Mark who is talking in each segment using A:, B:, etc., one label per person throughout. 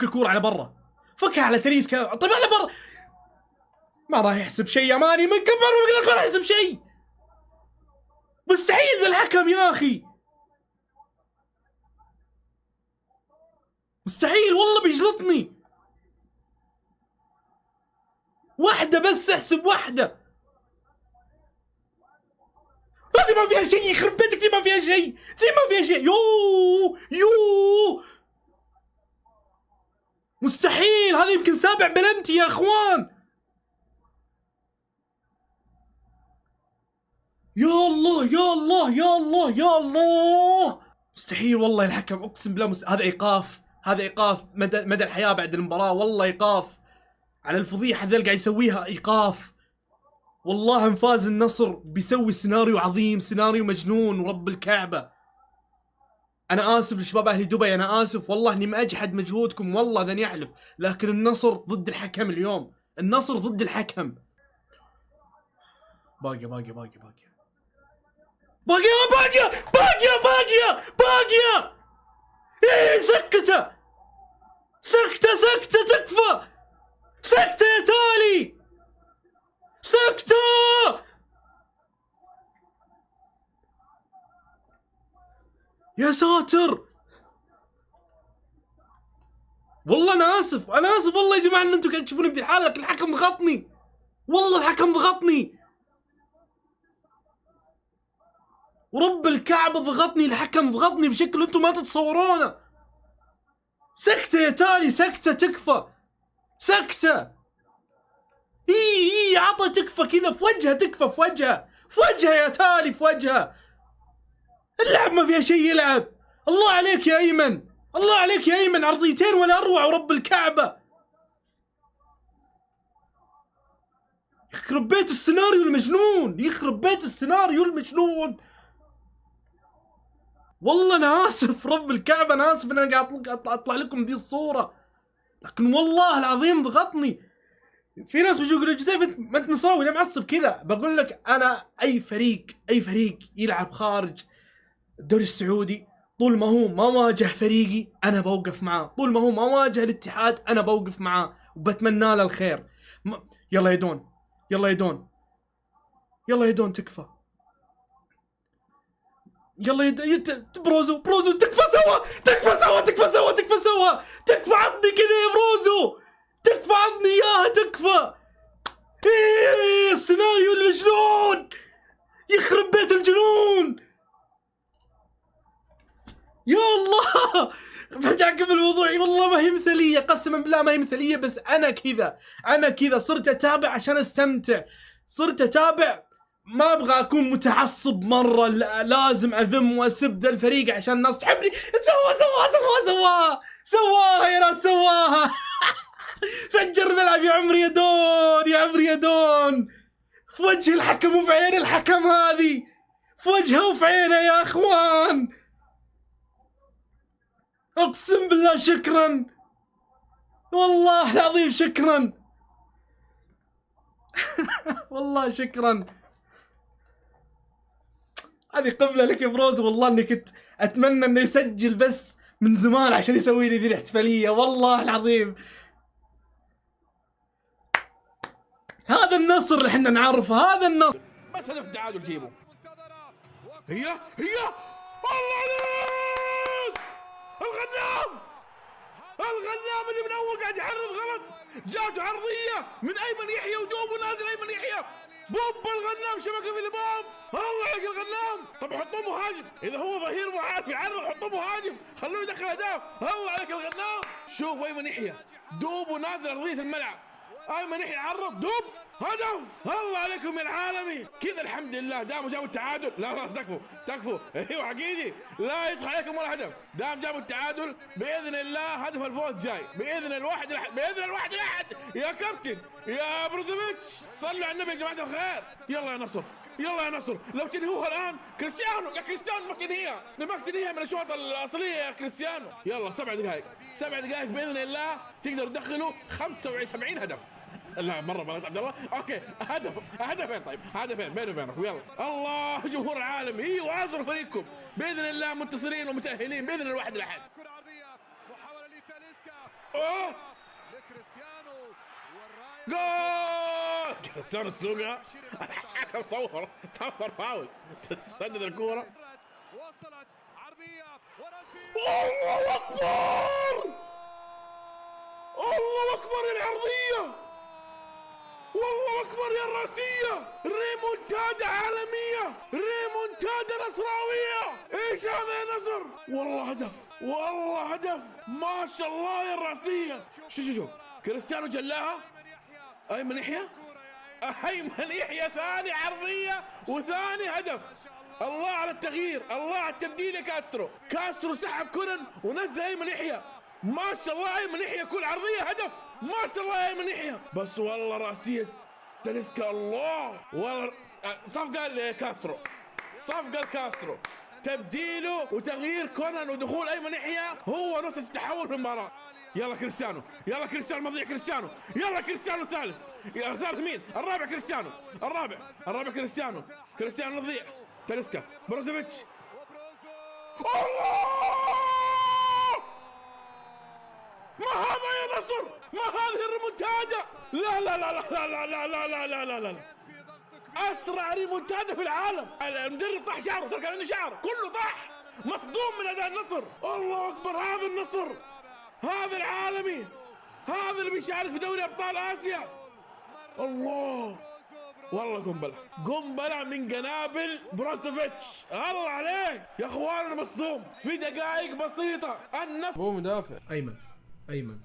A: فك الكورة على برا، فكها على تاليسكا. طيب على برا ما راح يحسب شيء يا ماني، من كم مرة بقول لك ما راح يحسب شيء. مستحيل ذا الحكم يا اخي، مستحيل والله بيجلطني. واحدة بس احسب واحدة، هذه ما فيها شيء، يخرب بيتك ذي ما فيها شيء، ذي ما فيها شيء. يو مستحيل، هذه يمكن سابع بلنتي يا اخوان. يا الله يا الله يا الله يا الله، مستحيل والله الحكم، اقسم بالله هذا ايقاف، هذا ايقاف مدى الحياة بعد المباراة، والله ايقاف على الفضيحة ذا اللي قاعد يسويها، ايقاف. والله ان فاز النصر بيسوي سيناريو عظيم، سيناريو مجنون ورب الكعبة. انا اسف لشباب اهل دبي، انا اسف والله اني ما اجحد مجهودكم، والله ذاني احلف، لكن النصر ضد الحكم اليوم، النصر ضد الحكم. باقية باقية باقية باقية باقية باقية باقية باقية باقية. ايه سكته سكته سكته، تكفى سكته يا تالي، سكته. يا ساتر والله انا اسف، انا اسف والله يا جماعه ان انتم قاعد تشوفوني بهذه الحاله، لكن الحكم ضغطني، والله الحكم ضغطني ورب الكعبه ضغطني، الحكم ضغطني بشكل انتم ما تتصورونه. سكته يا تالي، سكته تكفى، سكته. اي عطى تكفى كذا في وجهه، تكفى في وجهه، في وجهه يا تالي، في وجهه. اللعب ما فيها شيء يلعب. الله عليك يا ايمن، الله عليك يا ايمن، عرضيتين ولا اروع ورب الكعبه. يخرب بيت السيناريو المجنون، يخرب بيت السيناريو المجنون. والله انا اسف رب الكعبه، انا اسف ان انا قاعد اطلع لكم ذي الصوره، لكن والله العظيم ضغطني. في ناس بيجوا يقولوا جزيف ما انت نصراوي ليه معصب كذا؟ بقول لك انا اي فريق يلعب خارج الدوري السعودي طول ما هو ما واجه فريقي انا بوقف معاه، طول ما هو ما واجه الاتحاد انا بوقف معاه وبتمنى له الخير. يلا يا دون، يلا يا دون، يلا يا دون، تكفى. يلا بروزو تكفى سوا، تكفى سوا، تكفى سوا، تكفى سوا، تكفى عضني كذا يا بروزو، تكفى عضني اياها، تكفى. ايه السيناريو المجنون، يخرب بيت الجنون. يا الله برجع قبل موضوعي، والله ما هي مثالية، قسما بالله ما هي مثالية، بس انا كذا صرت اتابع عشان استمتع، صرت اتابع ما ابغى اكون متعصب مرة، لازم اذم واسب ذا الفريق عشان الناس تحبني. سواها يا ناس، سواها. فجر الملعب يا عمري يا دون، يا عمري يا دون، في وجه الحكم وفي عين الحكم، هذه في وجهه وفي عينه يا اخوان. اقسم بالله شكرا، والله العظيم شكرا. والله شكرا. هذه قبلة لك يا بروز، والله اني كنت اتمنى انه يسجل بس من زمان عشان يسوي لي ذي الاحتفالية، والله العظيم. هذا النصر اللي احنا نعرفه، هذا النصر.
B: بس هدف التعادل جيبه. هي الله عليك، الغنام اللي من اول قاعد يحرض غلط، جاته عرضيه من ايمن يحيى ودوبه نازل ايمن يحيى، بوب الغنام شبكه في الباب. الله عليك الغنام. طب حطوه مهاجم، اذا هو ظهير وعارف يعرض حطوه مهاجم، خلوه يدخل اهداف. الله عليك الغنام. شوف ايمن يحيى دوبه نازل ارضيه الملعب، ايمن يحيى عرض دوب هدف. الله عليكم يا العالمي، كذا الحمد لله داموا جابوا التعادل. لا تكفوا ايوه حقيقي، لا يدخل عليكم ولا هدف، دام جابوا التعادل باذن الله هدف الفوز جاي باذن الواحد الاحد، باذن الواحد الاحد. يا كابتن يا بروزوفيتش صلوا على النبي يا جماعه الخير. يلا يا نصر، يلا يا نصر، لو تنهوها الان كريستيانو، يا كريستيانو ما تنهيها، نبغاك تنهيها من الاشواط الاصليه يا كريستيانو. يلا 7 دقائق، 7 دقائق باذن الله تقدروا تدخلوا 75 هدف. لا مرة بلد عبد الله، اوكي هدفين، طيب هدفين بيني وبينك، يلا. الله جمهور العالم، ايوه ازروا فريقكم باذن الله منتصرين ومتاهلين باذن الواحد الاحد.
C: كرة عرضية، محاولة لتاليسكا،
B: جول كريستيانو تسوقها الحكم صور فاول تسدد الكورة.
C: وصلت عرضية
B: الله أكبر الله أكبر يا العرضية والله أكبر يا الراسية. ريمونتادا عالمية ريمونتادا نصراوية. إيش هذا يا نصر والله هدف والله هدف ما شاء الله يا الراسية. شوف كريستيانو جلاها أيمن يحيى ثاني عرضية وثاني هدف. الله على التغيير الله على التبديل يا كاسترو سحب كونان ونزل أيمن يحيى. ما شاء الله أيمن يحيى كل عرضية هدف ما شاء الله أيمن يحيى. بس والله راسية تاليسكا الله والله صفقة لكاسترو تبديله وتغيير كونان ودخول أيمن يحيى هو نقطة التحول في المباراة. يلا كريستيانو مضيع كريستيانو. يلا كريستيانو الثالث مين؟ الرابع كريستيانو نضيع. تاليسكا بروزوفيتش الله ما هذا يا نصر ما هذه الريمونتادا. لا اسرع ريمونتادا في العالم. المدرب طاح شعره ترى كان عنده شعر كله طاح مصدوم من اداء النصر. الله اكبر هذا النصر هذا العالمي هذا اللي بيشارك في دوري ابطال اسيا. الله والله قنبله من قنابل بروزوفيتش. الله عليك يا اخوان انا مصدوم في دقائق بسيطه. النصر
D: هو مدافع.
E: ايمن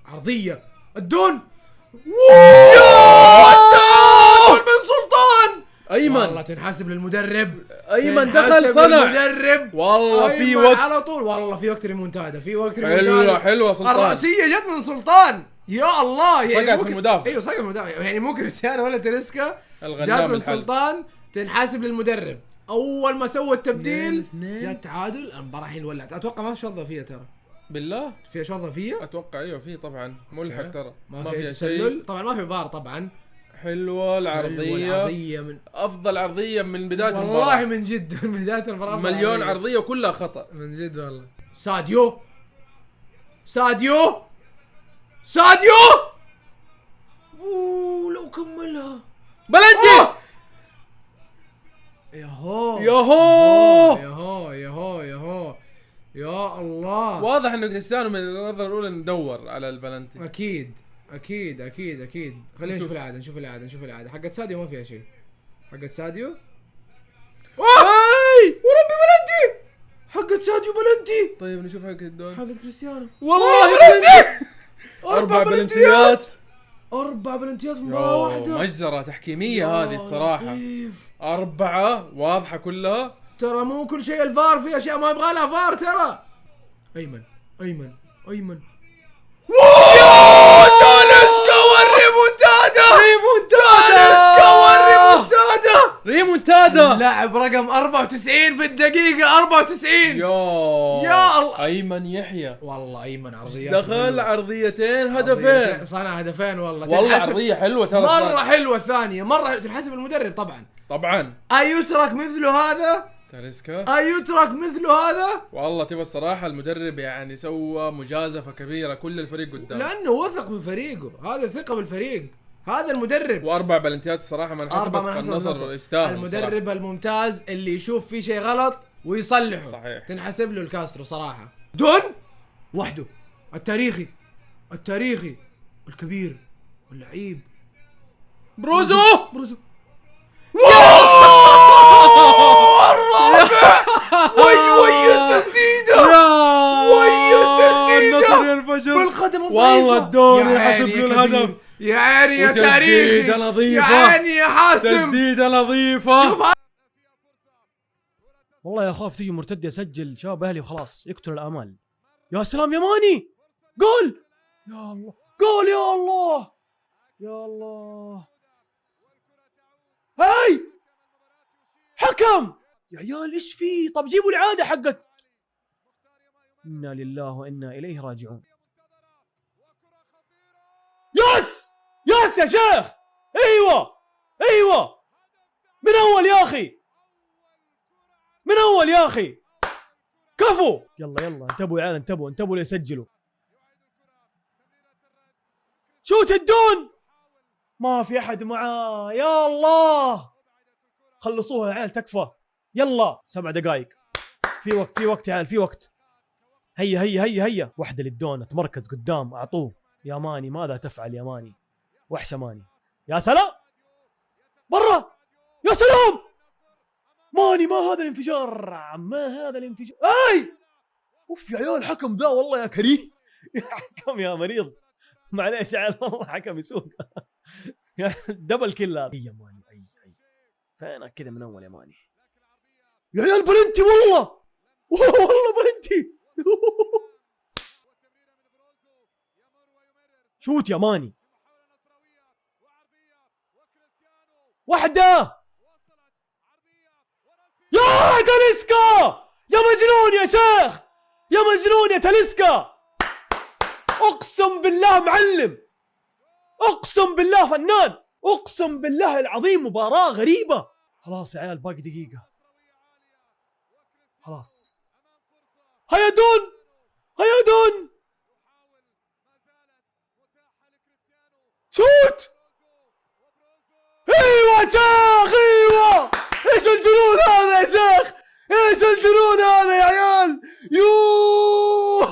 E: عرضيه الدون من سلطان.
D: ايمن
E: والله تنحسب للمدرب.
D: ايمن دخل صنع
E: المدرب
D: والله في
E: أيمن
D: وقت
E: على طول. والله في وقت ريمونتادا
D: حلوه سلطان.
E: الرأسية جت من سلطان يا الله. يعني
D: صقعت في المدافع.
E: ايوه صقعت في المدافع يعني مو كريستيانو ولا تاليسكا
D: الغنام
E: جت من
D: الحل.
E: سلطان تنحسب للمدرب. اول ما سوى التبديل جت تعادل. المباراة الحين ولعت. اتوقع ما في شوط اضافية ترى.
D: بالله
E: فيها شوط اضافية
D: اتوقع. ايوه في طبعا ملحق ترى
E: ما فيها تسلل طبعا ما في فار طبعا.
D: حلوه العرضيه
E: من
D: افضل عرضيه من بدايه المباراه
E: والله من جد من بدايه المباراه
D: مليون عرضيه وكلها خطا
E: من جد والله. ساديو اوه لو كملها
D: بلنتي
E: ياهو يا الله.
D: واضح انه كريستيانو من النظره الاولى ندور على البلنتي.
E: اكيد خلينا نشوف الإعادة حقت ساديو ما فيها شيء. حقت ساديو وربي بلنتي.
D: طيب نشوف حق الدون
E: حقت كريستيانو
D: والله بلنتي. 4 بلنتيات
E: 4 بلنتيات في مباراة واحدة.
D: مجزرة تحكيمية هذه الصراحة. 4 واضحة كلها.
E: ترى مو كل شيء الفار، في اشياء ما يبغى لها فار ترى. ايمن تاليسكا
D: والريمونتادا
E: اللاعب رقم 94 في الدقيقة 94. يا الله.
D: ايمن يحيى
E: والله ايمن عرضيات
D: دخل عرضيتين هدفين
E: صنع هدفين والله
D: عرضية حلوة ترى
E: مرة حلوة. الثانية مرة تنحسب المدرب طبعا. أيترك مثل هذا
D: تاليسكا
E: والله
D: تبى الصراحة المدرب يعني سوى مجازفة كبيرة كل الفريق قدام
E: لأنه وثق بفريقه. هذا ثقة بالفريق هذا المدرب.
D: و4 بلنتيات الصراحة ما انحسبت. النصر يستاهل
E: المدرب
D: صراحة.
E: الممتاز اللي يشوف في شيء غلط ويصلحه.
D: صحيح.
E: تنحسب له الكاسترو صراحة. دون وحده التاريخي الكبير اللعيب
D: بروزو
E: الرابع. وي التسديدة
D: النصر ينفجر
E: بالقدم الضعيفة.
D: والله الدوري يحسب له الهدف.
E: يا عيني يا تاريخي
D: تسديدة نظيفة.
E: يا عيني يا حاسم.
D: تسديدة نظيفة.
F: والله يا اخاف تيجي مرتدة اسجل شباب اهلي وخلاص يقتل الامال. يا سلام يا ماني جول يا الله جول يا الله هاي حكم يا عيال ايش فيه. طب جيبوا العادة حقت. انا لله وانا اليه راجعون. يس يا شيخ. ايوه من اول يا اخي كفو. يلا انتبهوا يا عيال انتبهوا ليسجلوا. شوت الدون، ما في احد معاه. يا الله خلصوها يا عيال تكفى. يلا 7 دقائق، في وقت يا عيال، في وقت. هيا واحدة للدون، تمركز قدام، اعطوه. يا ماني ماذا تفعل يا ماني؟ وحش ماني. يا سلام برا، يا سلام ماني. ما هذا الانفجار، ما هذا الانفجار. اي اوف يا عيال، الحكم ذا والله يا كريم. يا حكم يا مريض، معليش يا عيال والله حكم يسوق. دبل كيلر. يا ماني اي فينك كذا من اول يا ماني. يا عيال بلنتي والله، والله بلنتي. شوت يا ماني، واحدة. يا تاليسكا يا مجنون يا شيخ، يا مجنون يا تاليسكا. اقسم بالله معلم، اقسم بالله فنان، اقسم بالله العظيم مباراة غريبة. خلاص يا عيال باقي دقيقة، خلاص. هيا دون، هيا دون، شوت. ايوه يا شيخ، ايوه. ايش الجنون هذا يا شيخ، ايش الجنون هذا يا عيال. يوه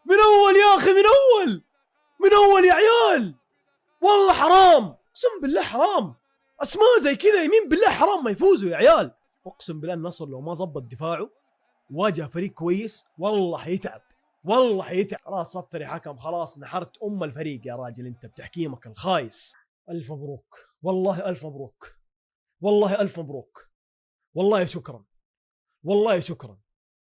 F: من اول يا اخي، من اول يا عيال. والله حرام، اقسم بالله حرام. اسماء زي كذا يمين بالله حرام ما يفوزوا يا عيال. اقسم بالله النصر لو ما ضبط دفاعه واجه فريق كويس والله حيتعب، والله حيتعب. خلاص صفر يا حكم، خلاص نحرت الفريق يا راجل انت بتحكيمك الخايس. الف مبروك، والله الف مبروك، والله الف مبروك، والله شكرا، والله شكرا.